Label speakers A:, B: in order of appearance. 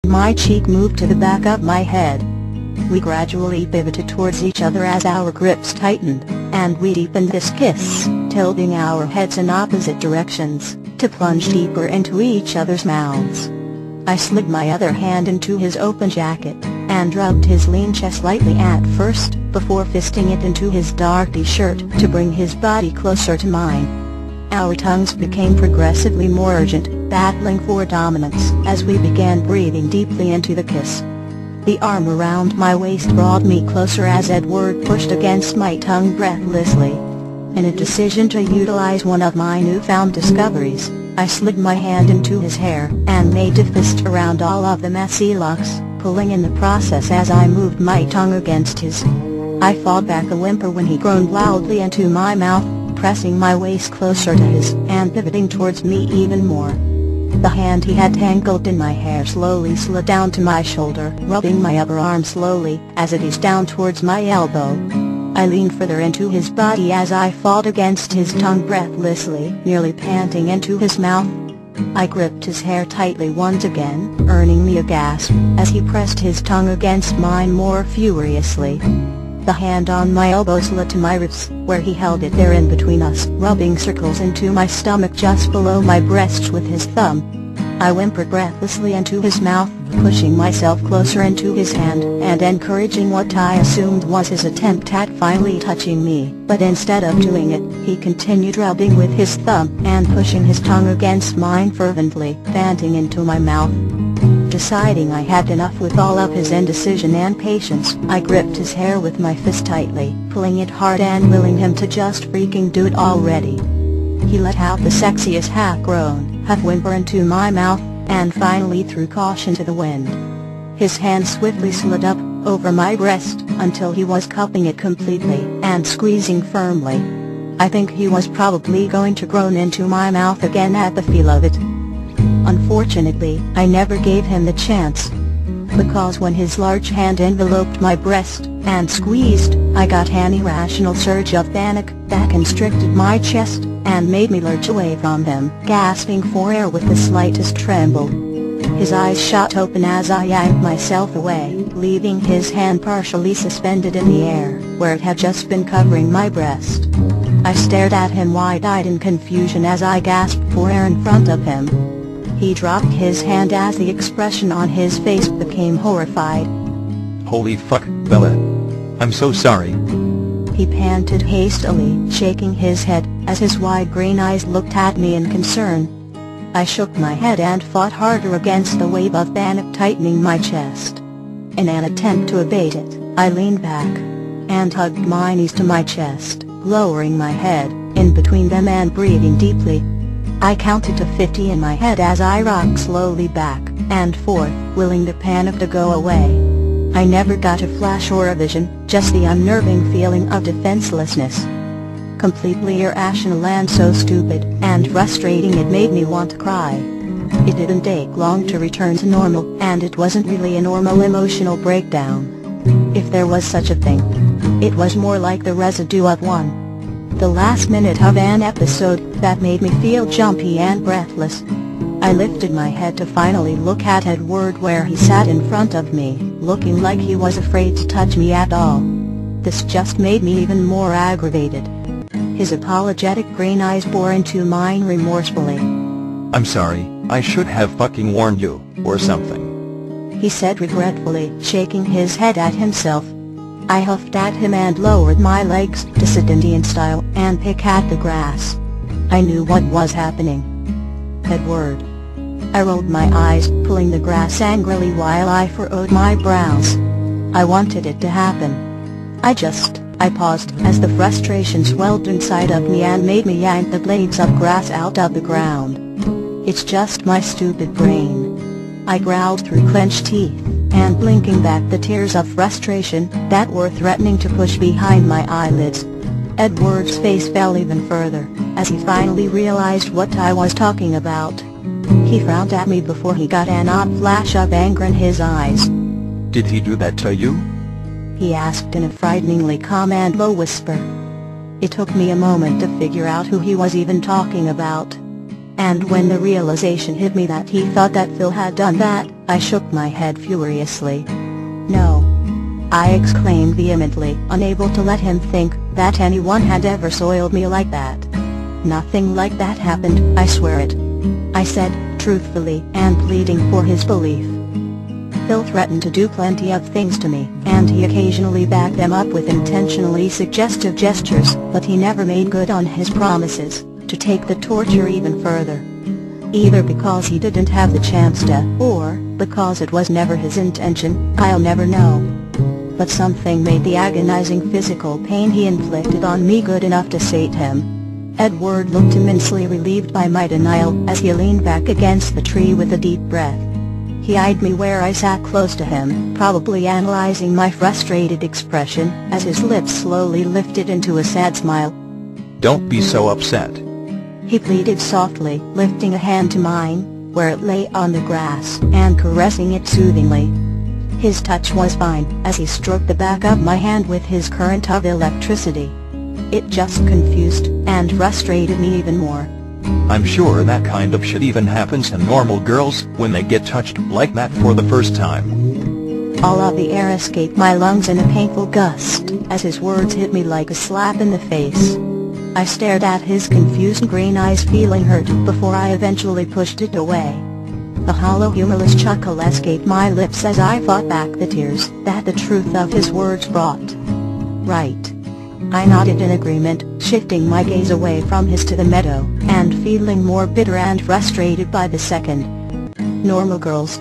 A: My cheek moved to the back of my head. We gradually pivoted towards each other as our grips tightened, and we deepened this kiss, tilting our heads in opposite directions, to plunge deeper into each other's mouths. I slid my other hand into his open jacket, and rubbed his lean chest lightly at first, before fisting it into his dark t-shirt to bring his body closer to mine. Our tongues became progressively more urgent, battling for dominance as we began breathing deeply into the kiss. The arm around my waist brought me closer as Edward pushed against my tongue breathlessly. In a decision to utilize one of my newfound discoveries, I slid my hand into his hair and made a fist around all of the messy locks, pulling in the process as I moved my tongue against his. I fought back a whimper when he groaned loudly into my mouth, pressing my waist closer to his and pivoting towards me even more. The hand he had tangled in my hair slowly slid down to my shoulder, rubbing my upper arm slowly as it eased down towards my elbow. I leaned further into his body as I fought against his tongue breathlessly, nearly panting into his mouth. I gripped his hair tightly once again, earning me a gasp as he pressed his tongue against mine more furiously. The hand on my elbow slid to my ribs, where he held it there in between us, rubbing circles into my stomach just below my breasts with his thumb. I whimpered breathlessly into his mouth, pushing myself closer into his hand and encouraging what I assumed was his attempt at finally touching me, but instead of doing it, he continued rubbing with his thumb and pushing his tongue against mine fervently, panting into my mouth. Deciding I had enough with all of his indecision and patience, I gripped his hair with my fist tightly, pulling it hard and willing him to just freaking do it already. He let out the sexiest half-groan, half-whimper into my mouth, and finally threw caution to the wind. His hand swiftly slid up, over my breast, until he was cupping it completely, and squeezing firmly. I think he was probably going to groan into my mouth again at the feel of it. Unfortunately, I never gave him the chance. Because when his large hand enveloped my breast, and squeezed, I got an irrational surge of panic that constricted my chest, and made me lurch away from him, gasping for air with the slightest tremble. His eyes shot open as I yanked myself away, leaving his hand partially suspended in the air, where it had just been covering my breast. I stared at him wide-eyed in confusion as I gasped for air in front of him. He dropped his hand as the expression on his face became horrified.
B: Holy fuck, Bella. I'm so sorry.
A: He panted hastily, shaking his head, as his wide green eyes looked at me in concern. I shook my head and fought harder against the wave of panic tightening my chest. In an attempt to abate it, I leaned back, and hugged my knees to my chest, lowering my head, in between them and breathing deeply. I counted to 50 in my head as I rocked slowly back and forth, willing the panic to go away. I never got a flash or a vision, just the unnerving feeling of defenselessness. Completely irrational and so stupid and frustrating it made me want to cry. It didn't take long to return to normal, and it wasn't really a normal emotional breakdown. If there was such a thing, it was more like the residue of one. The last minute of an episode that made me feel jumpy and breathless. I lifted my head to finally look at Edward where he sat in front of me, looking like he was afraid to touch me at all. This just made me even more aggravated. His apologetic green eyes bore into mine remorsefully.
B: I'm sorry, I should have fucking warned you, or something.
A: He said regretfully, shaking his head at himself. I huffed at him and lowered my legs to sit Indian style and pick at the grass. I knew what was happening. Edward. I rolled my eyes, pulling the grass angrily while I furrowed my brows. I wanted it to happen. I paused as the frustration swelled inside of me and made me yank the blades of grass out of the ground. It's just my stupid brain. I growled through clenched teeth, and blinking back the tears of frustration that were threatening to push behind my eyelids. Edward's face fell even further, as he finally realized what I was talking about. He frowned at me before he got an odd flash of anger in his eyes.
B: Did he do that to you?
A: He asked in a frighteningly calm and low whisper. It took me a moment to figure out who he was even talking about. and when the realization hit me that he thought that Phil had done that, I shook my head furiously. "No!" I exclaimed vehemently, unable to let him think that anyone had ever soiled me like that. "Nothing like that happened, I swear it," I said, truthfully and pleading for his belief. Phil threatened to do plenty of things to me, and he occasionally backed them up with intentionally suggestive gestures, but he never made good on his promises to take the torture even further. Either because he didn't have the chance to, or because it was never his intention, I'll never know. But something made the agonizing physical pain he inflicted on me good enough to sate him. Edward looked immensely relieved by my denial as he leaned back against the tree with a deep breath. He eyed me where I sat close to him, probably analyzing my frustrated expression, as his lips slowly lifted into a sad smile.
B: "Don't be so upset,"
A: he pleaded softly, lifting a hand to mine, where it lay on the grass, and caressing it soothingly. His touch was fine, as he stroked the back of my hand with his current of electricity. It just confused and frustrated me even more.
B: "I'm sure that kind of shit even happens to normal girls when they get touched like that for the first time."
A: All of the air escaped my lungs in a painful gust, as his words hit me like a slap in the face. I stared at his confused green eyes, feeling hurt, before I eventually pushed it away. A hollow humorless chuckle escaped my lips as I fought back the tears that the truth of his words brought. "Right." I nodded in agreement, shifting my gaze away from his to the meadow, and feeling more bitter and frustrated by the second. Normal girls